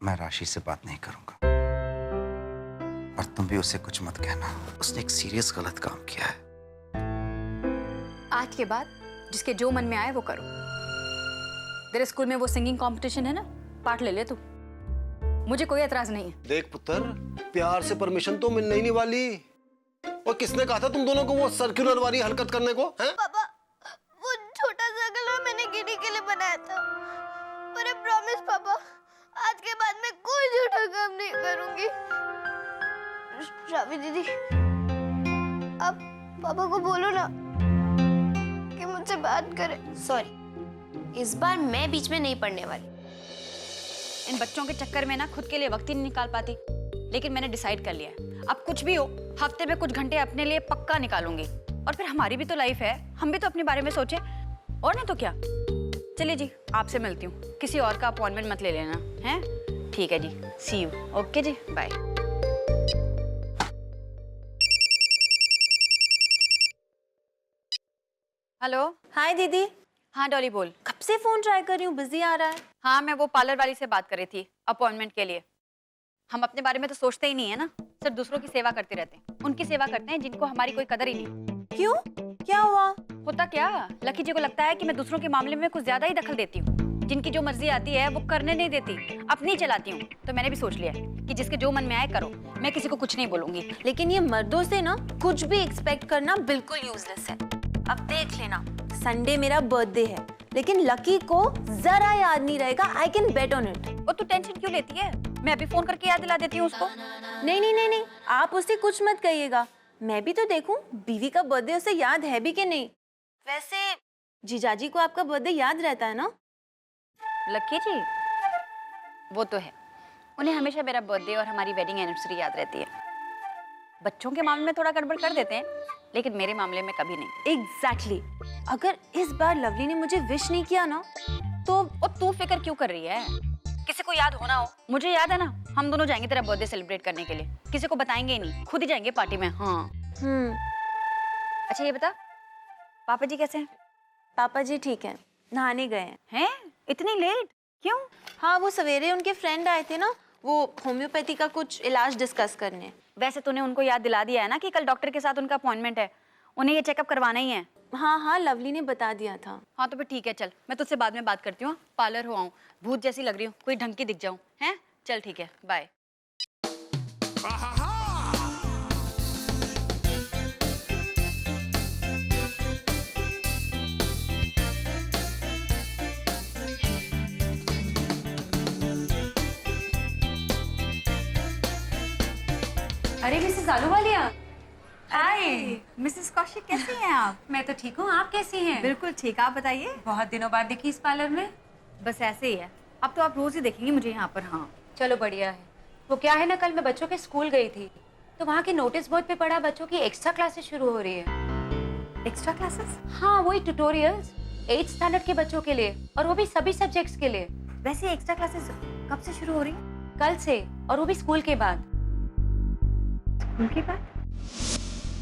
मैं राशि से बात नहीं करूंगा, और तुम भी उसे कुछ मत कहना। उसने एक सीरियस गलत काम किया है। आज के बाद जिसके जो मन में आए वो करो। तेरे स्कूल में वो सिंगिंग कंपटीशन है ना, पार्ट ले ले तू, मुझे कोई एतराज नहीं है। देख पुत्र, प्यार से परमिशन तो मिलने ही नहीं वाली। और किसने कहा था तुम दोनों को वो सर्कुलर वाली हरकत करने को? हैं? पापा, वो छोटा सा गला मैंने गिनी के लिए बनाया था, पर आई प्रॉमिस पापा, आज के बाद मैं कोई झूठा काम नहीं करूंगी। रावी दीदी, आप पापा को बोलो ना कि मुझसे बात करे। सॉरी, इस बार मैं बीच में नहीं पड़ने वाली। इन बच्चों के चक्कर में ना खुद के लिए वक्त ही नहीं निकाल पाती, लेकिन मैंने डिसाइड कर लिया है, अब कुछ भी हो हफ्ते में कुछ घंटे अपने लिए पक्का निकालूंगी। और फिर हमारी भी तो लाइफ है, हम भी तो अपने बारे में सोचें, और नहीं तो क्या। चलिए जी, आपसे मिलती हूँ, किसी और का अपॉइंटमेंट मत ले लेना, हैं? ठीक है जी, सी यू। ओके जी, बाय। हेलो। हाय दीदी। हाँ डॉली बोल। कब से फोन ट्राई कर रही हूँ, बिजी आ रहा है। हाँ, मैं वो पार्लर वाली से बात कर रही थी अपॉइंटमेंट के लिए। हम अपने बारे में तो सोचते ही नहीं है ना, सिर्फ दूसरों की सेवा करते रहते हैं। उनकी सेवा करते हैं जिनको हमारी कोई कदर ही नहीं। क्यों, क्या हुआ? होता क्या, लकी जी को लगता है कि मैं दूसरों के मामले में कुछ ज्यादा ही दखल देती हूँ, जिनकी जो मर्जी आती है वो करने नहीं देती, अपनी चलाती हूँ। तो मैंने भी सोच लिया कि जिसके जो मन में आए करो, मैं किसी को कुछ नहीं बोलूंगी। लेकिन ये मर्दों से ना कुछ भी एक्सपेक्ट करना बिल्कुल यूजलेस है। अब देख लेना, संडे मेरा बर्थडे है, लेकिन लकी को जरा याद नहीं रहेगा। I can bet on it. और तू टेंशन क्यों लेती है, मैं अभी फोन करके याद दिला देती हूँ उसको। नहीं, आप उससे कुछ मत कहिएगा। मैं भी तो देखूं बीवी का बर्थडे उसे याद है भी कि नहीं। वैसे जीजाजी को आपका बर्थडे याद रहता है ना? लकी जी वो तो है, उन्हें हमेशा मेरा बर्थडे और हमारी वेडिंग एनिवर्सरी याद रहती है। बच्चों के मामले में थोड़ा गड़बड़ कर देते हैं, लेकिन मेरे मामले में कभी नहीं। एग्जैक्टली। अगर इस बार लवली ने मुझे विश नहीं किया ना तो। और तू फिक्र क्यों कर रही है, किसी को याद होना हो। मुझे याद है ना, हम दोनों जाएंगे तेरा बर्थडे सेलिब्रेट करने के लिए, किसी को बताएंगे ही नहीं, खुद ही जाएंगे पार्टी में। हाँ। अच्छा ये बता, पापा जी कैसे हैं? पापा जी ठीक है, नहाने गए हैं। इतनी लेट क्यों? हाँ, वो सवेरे उनके फ्रेंड आए थे ना, वो होम्योपैथी का कुछ इलाज डिस्कस करने। वैसे तूने उनको याद दिला दिया है ना कि कल डॉक्टर के साथ उनका अपॉइंटमेंट है, उन्हें ये चेकअप करवाना ही है। हाँ, लवली ने बता दिया था। हाँ तो फिर ठीक है, चल मैं तुझसे बाद में बात करती हूँ। पार्लर हो आऊँ, भूत जैसी लग रही हूँ, कोई ढंग की दिख जाऊँ। हैं, चल ठीक है, बाय। अरे मिसेस आलूवालिया। हाय मिसेस कौशिक, कैसी हैं आप? मैं तो ठीक हूँ, आप कैसी हैं? बिल्कुल ठीक, आप बताइए। बहुत दिनों बाद देखी इस पार्लर में। बस ऐसे ही है, अब तो आप रोज ही देखेंगे मुझे यहाँ पर। हाँ चलो बढ़िया है। वो क्या है ना, कल मैं बच्चों के स्कूल गई थी तो वहाँ के नोटिस बोर्ड पे पढ़ा बच्चों की एक्स्ट्रा क्लासेस शुरू हो रही है। Extra classes? हाँ, वही ट्यूटोरियल्स 8th स्टैंडर्ड के बच्चों के लिए, और वो भी सभी सब्जेक्ट्स के लिए। वैसे एक्स्ट्रा क्लासेस कब से शुरू हो रही है? कल से, और वो भी स्कूल के बाद। उनके बाद?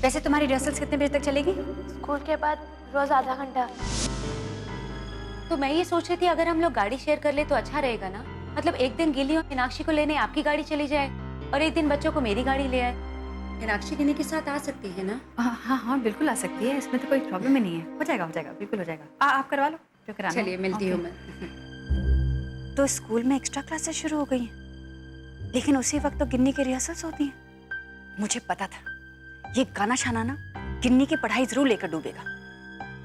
वैसे तुम्हारी रिहर्सल्स कितने बजे तक चलेगी? स्कूल के बाद रोज आधा घंटा। तो मैं ये सोच रही थी अगर हम लोग गाड़ी शेयर कर ले तो अच्छा रहेगा ना। मतलब एक दिन गिली और मीनाक्षी को लेने आपकी गाड़ी चली जाए, और एक दिन बच्चों को मेरी गाड़ी ले आए। मीनाक्षी गिनी के साथ आ सकती है ना? हाँ बिल्कुल आ सकती है, इसमें तो कोई प्रॉब्लम ही नहीं है। हो जाएगा बिल्कुल हो जाएगा। आप करवा लो जो कराना। चलिए मिलती हूँ मैं। तो स्कूल में एक्स्ट्रा क्लासेस शुरू हो गई हैं, लेकिन उसी वक्त तो गिन्नी की रिहर्सल्स होती हैं। मुझे पता था ये गाना शाना ना गिन्नी की पढ़ाई जरूर लेकर डूबेगा,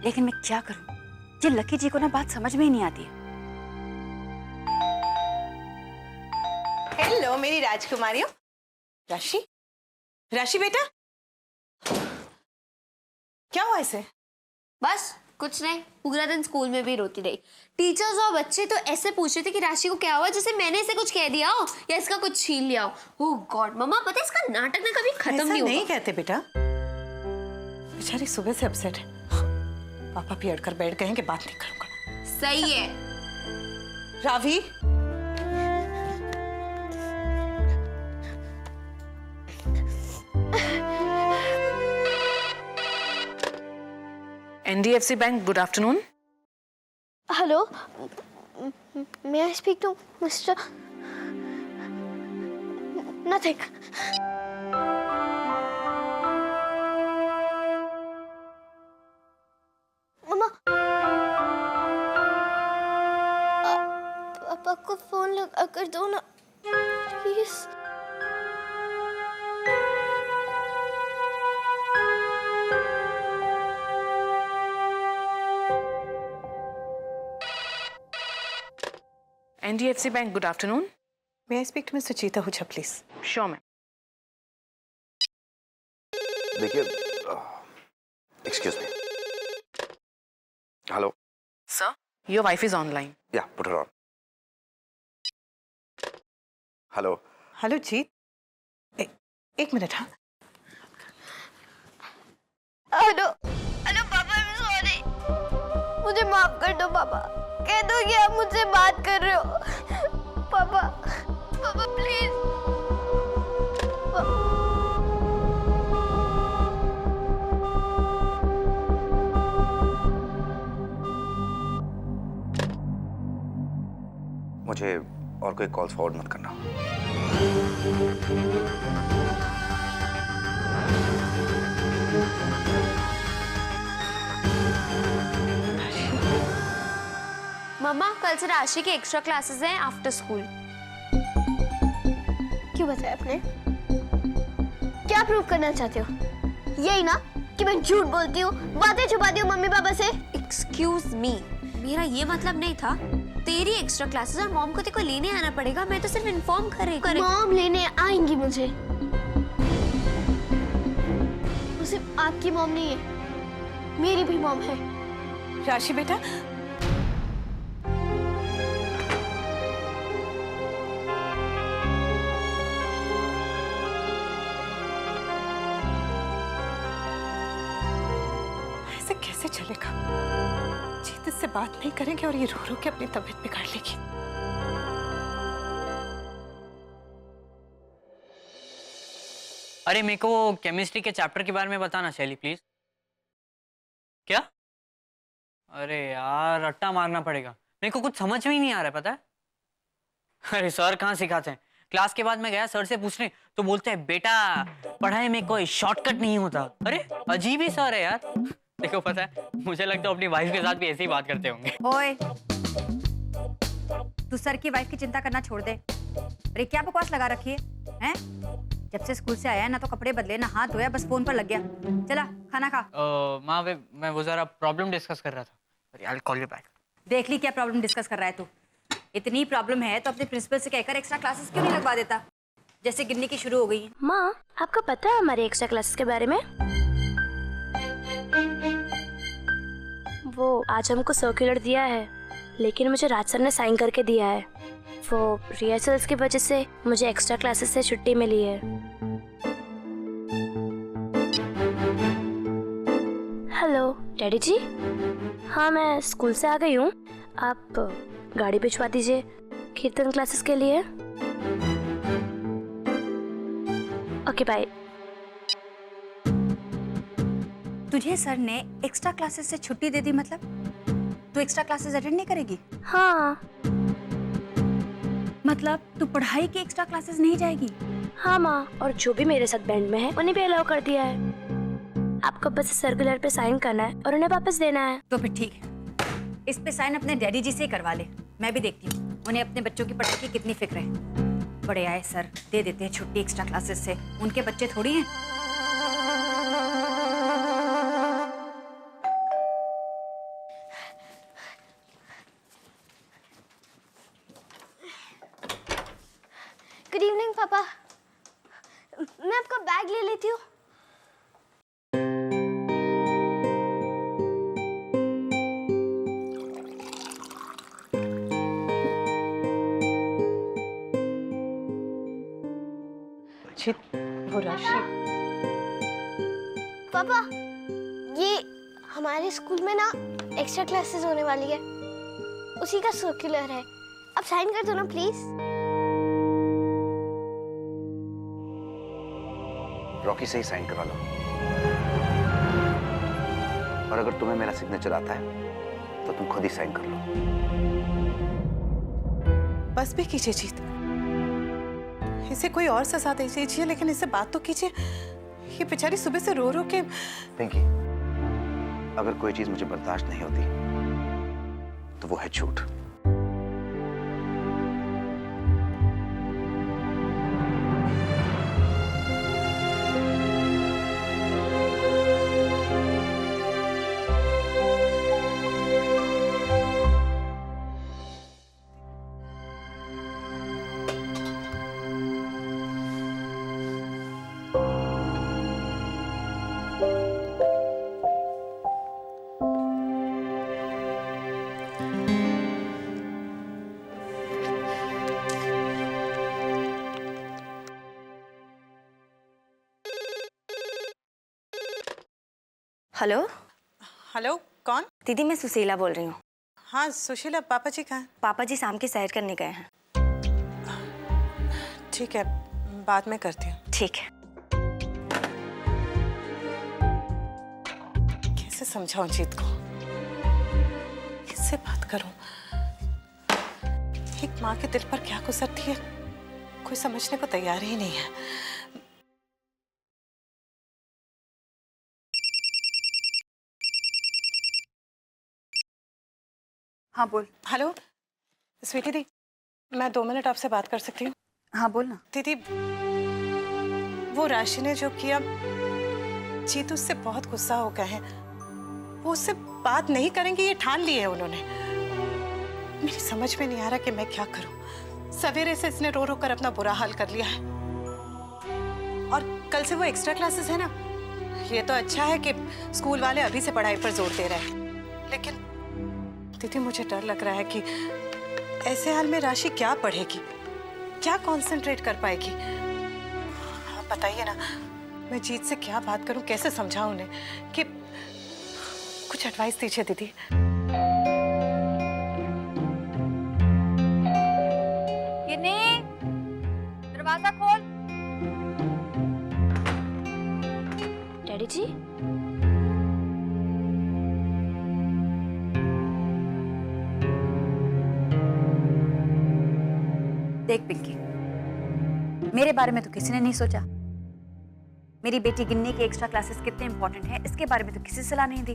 लेकिन मैं क्या करूं, ये लकी जी को ना बात समझ में ही नहीं आती है। हेलो मेरी राजकुमारियों। राशि बेटा, क्या हुआ इसे? बस कुछ नहीं, पूरा दिन स्कूल में भी रोती रही। टीचर्स और बच्चे तो ऐसे पूछ रहे थे कि राशि को क्या हुआ, जैसे मैंने इसे कुछ कह दिया हो या इसका कुछ छीन लिया हो। ओह गॉड मम्मा, पता है इसका नाटक ना कभी खत्म नहीं होगा। नहीं कहते बेटा, बेचारी सुबह से अपसेट है। पापा भी अड़कर बैठ गए हैं कि बात नहीं करूंगा। सही है। Ravi, NDFC bank, good afternoon. Hello, may I speak to mister? nothing. मम्मा, पापा को फोन लगा कर दो ना, please. NDFC Bank, good afternoon. May I speak to Mr. Cheetah Huja, please? Sure, ma'am. देखिए, excuse me. Hello. Sir, your wife is online. Yeah, put her on. Hello. Hello Jeet, एक minute. हाँ, hello hello पापा, मैं sorry, मुझे माफ कर दो पापा। कह दो कि आप मुझसे बात कर रहे हो। पापा पापा प्लीज। मुझे और कोई कॉल्स फॉरवर्ड मत करना। मम्मा कल से राशि के एक्स्ट्रा क्लासेस हैं आफ्टर स्कूल। क्यों बताया आपने? क्या प्रूव करना चाहते हो? यही ना कि मैं झूठ बोलती हूँ, बातें छुपाती हूँ मम्मी पापा से। एक्सक्यूज मी, मेरा ये मतलब नहीं था। तेरी एक्स्ट्रा क्लासेस और मॉम को तेरे को लेने आना पड़ेगा, मैं तो सिर्फ इन्फॉर्म करे। मॉम लेने आएंगी मुझे। वो सिर्फ आपकी मॉम नहीं है, मेरी भी मॉम है। राशि बेटा, ऐसे कैसे चलेगा? जीत इससे बात नहीं करेंगे और ये रो रो के अपनी तबीयत बिगाड़ लेगी। अरे मेरे को केमिस्ट्री के चैप्टर के बारे में बताना शैली प्लीज। क्या? अरे यार रट्टा मारना पड़ेगा, मेरे को कुछ समझ में ही नहीं आ रहा है, पता है? अरे सर कहाँ सिखाते हैं? क्लास के बाद मैं गया सर से पूछने तो बोलते हैं बेटा पढ़ाई में कोई शॉर्टकट नहीं होता। अरे अजीब ही सर है यार। देखो पता है, मुझे लगता है अपनी वाइफ के साथ भी ऐसे ही बात करते होंगे। ओए, तू सर की वाइफ की चिंता करना छोड़ दे। अरे क्या बकवास लगा रखी है, हैं? जब से स्कूल से आया ना तो कपड़े बदले ना हाथ धोया, बस फोन पर लग गया। चला खाना खा। माँ मैं वो जरा प्रॉब्लम डिस्कस कर रहा था। अरे I will call you back. देख ली क्या प्रॉब्लम डिस्कस कर रहा है तू? इतनी प्रॉब्लम है तो अपने प्रिंसिपल से कहकर एक्स्ट्रा क्लासेस क्यों नहीं लगवा देता? जैसे गिननी की शुरू हो गई है। माँ, आपको पता है हमारे एक्स्ट्रा क्लासेस के बारे में? वो आज हमको सर्कुलर दिया है, लेकिन मुझे राज सर ने साइन करके दिया है। वो रिहर्सल्स की वजह से मुझे एक्स्ट्रा क्लासेस से छुट्टी मिली है। हेलो डैडी जी। हाँ मैं स्कूल से आ गई हूँ, आप गाड़ी भिजवा दीजिए कीर्तन क्लासेस के लिए। Okay bye. तुझे सर ने एक्स्ट्रा क्लासेस से छुट्टी दे दी, मतलब तू एक्स्ट्रा क्लासेस अटेंड नहीं करेगी? हाँ। मतलब तू पढ़ाई की एक्स्ट्रा क्लासेस नहीं जाएगी? हाँ माँ, और जो भी मेरे साथ बैंड में है उन्हें भी अलाउ कर दिया है। आपको बस सर्कुलर पे साइन करना है और उन्हें वापस देना है। तो फिर ठीक है, इस पे साइन अपने डैडी जी से ही करवा ले। मैं भी देखती हूँ उन्हें अपने बच्चों की पढ़ाई की कितनी फिक्र है। बड़े आए सर दे देते हैं छुट्टी एक्स्ट्रा क्लासेस से, उनके बच्चे थोड़ी हैं। गुड इवनिंग पापा, मैं आपका बैग ले लेती हूँ। जीत, वो राशि। पापा, ये हमारे स्कूल में ना एक्स्ट्रा क्लासेस होने वाली है, उसी का सर्कुलर है। आप साइन कर दो ना प्लीज। रॉकी से ही साइन करवा लो, और अगर तुम्हें मेरा सिग्नेचर आता है तो तुम खुद ही साइन कर लो। बस भी कीजिए जीत, इसे कोई और सजा दे दीजिए, लेकिन इससे बात तो कीजिए। ये बेचारी सुबह से रो रो के। पिंकी, अगर कोई चीज मुझे बर्दाश्त नहीं होती तो वो है झूठ। हेलो हेलो, कौन? दीदी, मैं सुशीला बोल रही हूँ। हाँ सुशीला, पापा जी कहाँ हैं? पापा जी शाम की सैर करने गए हैं। ठीक है, बाद में करती हूँ। ठीक है। कैसे समझाऊं जीत को, किससे बात करूं? एक माँ के दिल पर क्या गुजरती है कोई समझने को तैयार ही नहीं है। हाँ बोल। हेलो स्वीटी दी, मैं 2 मिनट आपसे बात कर सकती हूँ? हाँ बोल ना। दीदी, वो राशि ने जो किया, जीत उससे बहुत गुस्सा हो गए हैं। वो उससे बात नहीं करेंगे ये ठान लिए है उन्होंने। मेरी समझ में नहीं आ रहा कि मैं क्या करूं। सवेरे से इसने रो रो कर अपना बुरा हाल कर लिया है, और कल से वो एक्स्ट्रा क्लासेस है ना। ये तो अच्छा है कि स्कूल वाले अभी से पढ़ाई पर जोर दे रहे हैं, लेकिन दीदी मुझे डर लग रहा है कि ऐसे हाल में राशि क्या पढ़ेगी, क्या कंसंट्रेट कर पाएगी। आप बताइए ना, मैं जीत से क्या बात करूं, कैसे समझाऊं उन्हें कि कुछ एडवाइस दीजिए दीदी। किन्नी, दरवाजा खोल। डैडी जी, देख पिंकी, मेरे बारे में तो किसी ने नहीं सोचा। मेरी बेटी गिन्नी के एक्स्ट्रा क्लासेस कितने इंपॉर्टेंट है इसके बारे में तो किसी सलाह नहीं दी।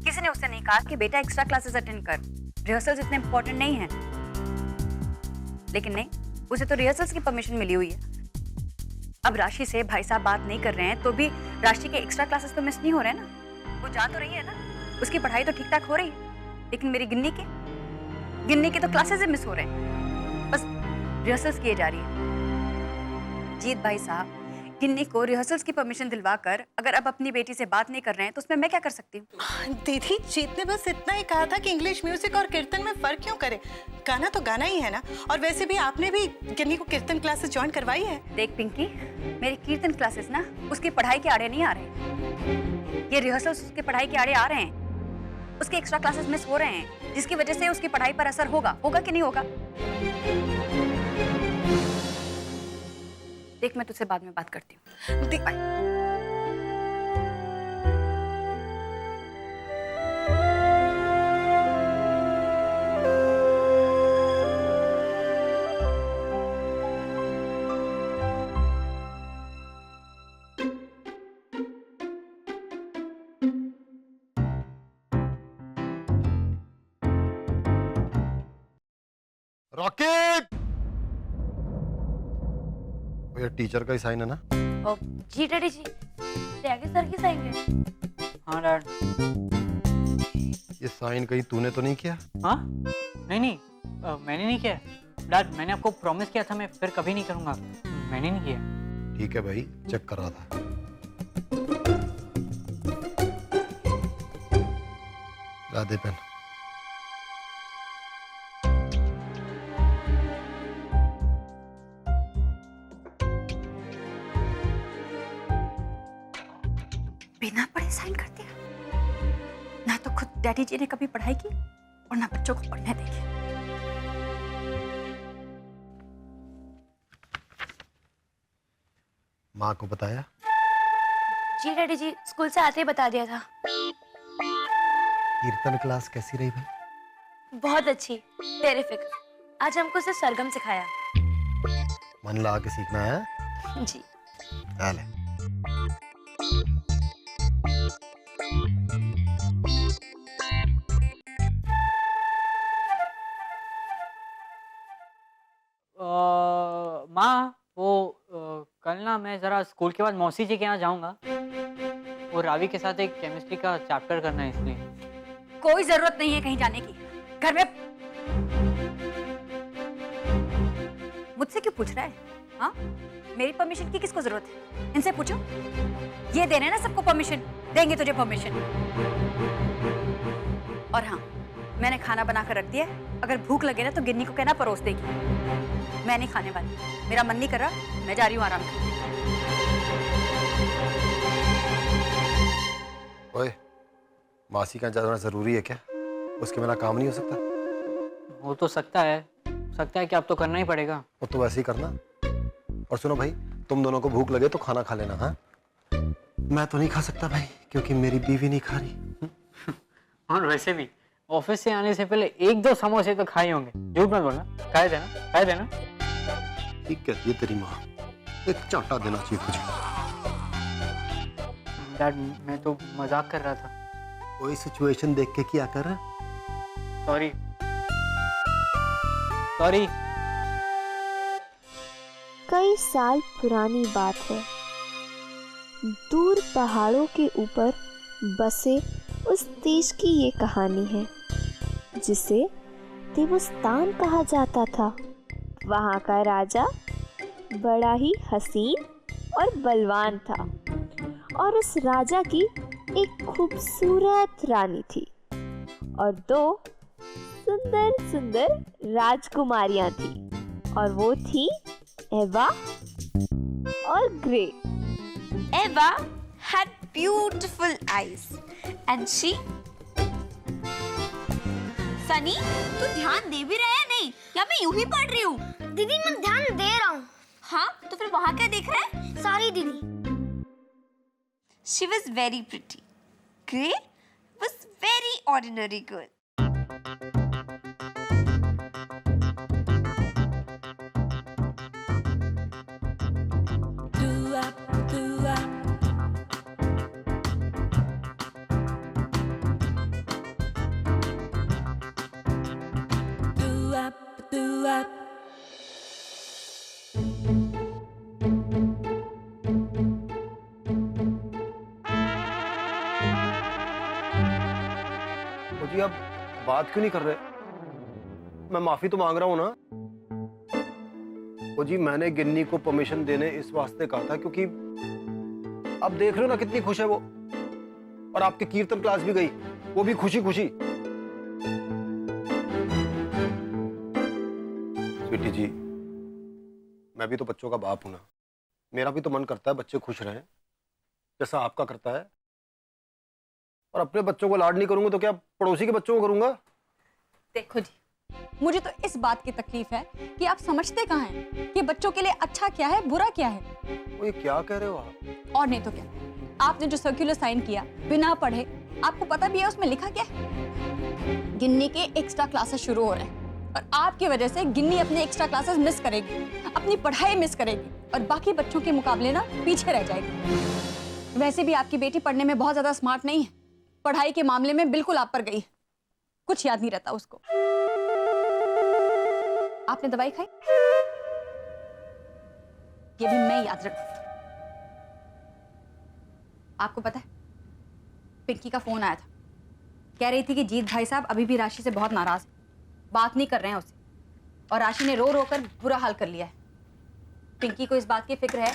किसी ने उससे नहीं कहा कि बेटा एक्स्ट्रा क्लासेस अटेंड कर, रिहर्सल्स इतने इंपॉर्टेंट नहीं है। लेकिन नहीं, उसे तो रिहर्सल्स की परमिशन मिली हुई है। अब राशि से भाई साहब बात नहीं कर रहे हैं तो भी राशि के एक्स्ट्रा क्लासेस तो मिस नहीं हो रहे हैं ना। वो जा तो रही है ना, उसकी पढ़ाई तो ठीक ठाक हो रही है, लेकिन मेरी गिन्नी के तो क्लासेस ही मिस हो रहे हैं, बस रिहर्सल्स किए जा रही है। जीत भाई साहब गिन्नी को रिहर्सल्स की परमिशन दिलवाकर अगर अब अपनी बेटी से बात नहीं कर रहे हैं तो उसमें मैं क्या कर सकती हूँ? दीदी, जीत ने बस इतना ही कहा था कि इंग्लिश म्यूजिक और कीर्तन में फर्क क्यों करे, गाना तो गाना ही है ना। और वैसे भी आपने भी गिन्नी को कीर्तन क्लासेस ज्वाइन करवाई है। देख पिंकी, मेरी कीर्तन क्लासेस ना उसकी पढ़ाई के आड़े नहीं आ रहे, ये रिहर्सल्स उसकी पढ़ाई के आड़े आ रहे हैं। उसके एक्स्ट्रा क्लासेस मिस हो रहे हैं, जिसकी वजह से उसकी पढ़ाई पर असर होगा कि नहीं होगा। देख, मैं तुझसे बाद में बात करती हूँ। देख, रॉकेट, ये टीचर का ही साइन है ना? जी डैडी जी, त्यागी सर की साइन है। हाँ डैड। ये साइन कहीं तूने तो नहीं किया? हाँ नहीं, मैंने नहीं किया डैड। मैंने आपको प्रॉमिस किया था मैं फिर कभी नहीं करूँगा, मैंने नहीं किया। ठीक है भाई, चेक कर रहा था। ला दे पेन। बिना पढ़े साइन कर दिया। ना तो खुद डैडी जी ने कभी पढ़ाई की और ना बच्चों को पढ़ने देगी। माँ को बताया? जी डैडी जी, स्कूल से आते ही बता दिया था। कीर्तन क्लास कैसी रही भाई? बहुत अच्छी, टेरिफिक। आज हमको सिर्फ सरगम सिखाया। मन लगा के सीखना है। जी। चल। माँ वो कल ना मैं ज़रा स्कूल के बाद मौसी जी के यहाँ जाऊँगा। वो रावी के साथ एक केमिस्ट्री का चैप्टर करना है, इसलिए। कोई जरूरत नहीं है कहीं जाने की। घर में मुझसे क्यों पूछ रहा है? हाँ, मेरी परमिशन की किसको जरूरत है? इनसे पूछो। ये दे रहे हैं ना सबको परमिशन, देंगे तुझे परमिशन। और हाँ, मैंने खाना बना कर रख दिया है। अगर भूख लगे ना तो गिन्नी को कहना परोस देगी। मैं नहीं खाने वाली, मेरा मन नहीं कर रहा, मैं जा रही हूँ आराम करने। ओए, मासी का जाना जरूरी है क्या? उसके बिना काम नहीं हो सकता? हो तो सकता है कि अब तो करना ही पड़ेगा। वो तो वैसे ही करना। और सुनो भाई, तुम दोनों को भूख लगे तो खाना खा लेना। हाँ, मैं तो नहीं खा सकता भाई, क्योंकि मेरी बीवी नहीं खा रही। और वैसे भी ऑफिस से आने से पहले 1-2 समोसे तो खाए होंगे। झूठ मत बोलना। खाए देना। ठीक कहती है तेरी माँ, एक चांटा देना चाहिए तुझे। डैड, मैं तो मजाक कर रहा था। कोई सिचुएशन देख के क्या कर? सॉरी। कई साल पुरानी बात है। दूर पहाड़ों के ऊपर बसे उस देश की ये कहानी है जिसे देवस्थान कहा जाता था। वहाँ का राजा बड़ा ही हसीन और बलवान था और उस राजा की एक खूबसूरत रानी थी और 2 सुंदर सुंदर राजकुमारियां थी और वो थी एवा और grey. Eva had beautiful eyes and she Sunny, तू ध्यान दे भी रहा है नहीं? या मैं यूं ही पढ़ रही हूँ? दीदी मैं ध्यान दे रहा हूँ। हाँ, तो फिर वहाँ क्या देख रहा है? सॉरी दीदी। She was very pretty. Gray was very ordinary girl. जी अब बात क्यों नहीं कर रहे? मैं माफी तो मांग रहा हूं ना। ओ जी, मैंने गिन्नी को परमिशन देने इस वास्ते कहा था क्योंकि अब देख रहे हो ना कितनी खुश है वो। और आपकी कीर्तन क्लास भी गई, वो भी खुशी खुशी। स्वीटी जी, मैं भी तो बच्चों का बाप हूं ना। मेरा भी तो मन करता है बच्चे खुश रहें जैसा आपका करता है। और अपने बच्चों को लाड नहीं करूंगा तो क्या पड़ोसी के बच्चों को करूंगा? देखो जी, मुझे तो इस बात की तकलीफ है कि आप समझते कहाँ हैं कि बच्चों के लिए अच्छा क्या है, बुरा क्या है। वो ये क्या कह रहे हो आप? और नहीं तो क्या, आपने जो सर्कुलर साइन किया बिना पढ़े, आपको पता भी है उसमें लिखा क्या है? गिन्नी के एक्स्ट्रा क्लासेस शुरू हो रहे हैं और आपकी वजह से गिन्नी अपने एक्स्ट्रा क्लासेस मिस करेगी, अपनी पढ़ाई मिस करेगी और बाकी बच्चों के मुकाबले ना पीछे रह जाएगी। वैसे भी आपकी बेटी पढ़ने में बहुत ज्यादा स्मार्ट नहीं है, पढ़ाई के मामले में बिल्कुल आप पर गई, कुछ याद नहीं रहता उसको। आपने दवाई खाई? ये भी मैं याद रखूं। आपको पता है, पिंकी का फोन आया था, कह रही थी कि जीत भाई साहब अभी भी राशि से बहुत नाराज है, बात नहीं कर रहे हैं उससे और राशि ने रो रो कर बुरा हाल कर लिया है। पिंकी को इस बात की फिक्र है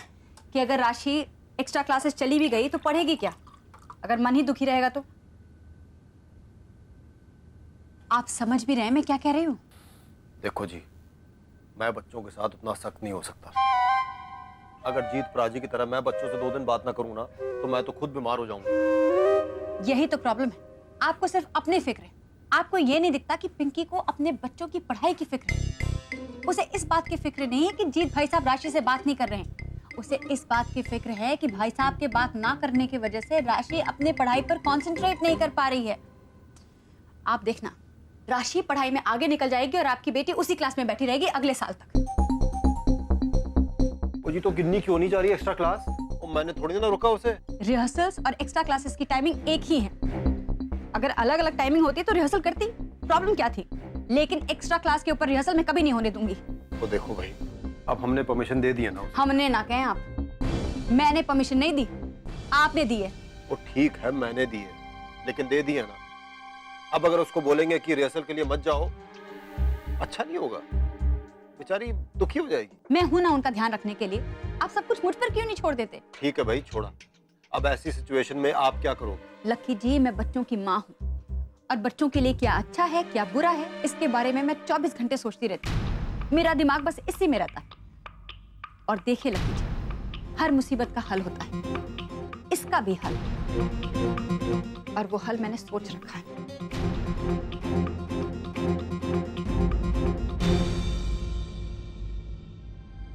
कि अगर राशि एक्स्ट्रा क्लासेस चली भी गई तो पढ़ेगी क्या, अगर मन ही दुखी रहेगा तो। आप समझ भी रहे हैं मैं क्या कह रही हूँ? देखो जी, मैं बच्चों के साथ उतना सख्त नहीं हो सकता। अगर जीत पराजी की तरह मैं बच्चों से 2 दिन बात ना करूं ना तो मैं तो खुद बीमार हो जाऊंगा। यही तो प्रॉब्लम है, आपको सिर्फ अपनी फिक्र है। आपको ये नहीं दिखता कि पिंकी को अपने बच्चों की पढ़ाई की फिक्र है। उसे इस बात की फिक्र नहीं है कि जीत भाई साहब राशि से बात नहीं कर रहे हैं, उसे इस बात की फिक्र है कि भाई साहब के बात ना करने की वजह से राशि अपने पढ़ाई पर कंसंट्रेट नहीं कर पा रही है। आप देखना, राशि पढ़ाई में आगे निकल जाएगी और आपकी बेटी उसी क्लास में बैठी रहेगी अगले साल तक। जी तो गिन्नी क्यों नहीं जा रही एक्स्ट्रा क्लास? और मैंने थोड़ी ना रोका उसे। रिहर्सल्स और एक्स्ट्रा क्लासेस की टाइमिंग एक ही है। अगर अलग अलग टाइमिंग होती तो रिहर्सल करती, प्रॉब्लम क्या थी? लेकिन एक्स्ट्रा क्लास के ऊपर रिहर्सल मैं कभी नहीं होने दूंगी। तो देखो भाई, अब हमने परमिशन दे दी है ना उसे। हमने ना कहें आप, मैंने परमिशन नहीं दी, आपने दी है। वो ठीक है, मैंने दी है, लेकिन दे दी है ना। अब अगर उसको बोलेंगे कि रिहर्सल के लिए मत जाओ, अच्छा नहीं होगा, बेचारी दुखी हो जाएगी। मैं हूं ना उनका ध्यान रखने के लिए, आप सब कुछ मुझ पर क्यों नहीं छोड़ देते? ठीक है भाई, छोड़ा। अब ऐसी सिचुएशन में आप क्या करोगे? लकी जी, मैं बच्चों की माँ हूँ और बच्चों के लिए क्या अच्छा है क्या बुरा है इसके बारे में मैं 24 घंटे सोचती रहती हूँ। मेरा दिमाग बस इसी में रहता है। और देखिए लकी जी, हर मुसीबत का हल होता है, इसका भी हल, और वो हल मैंने सोच रखा है।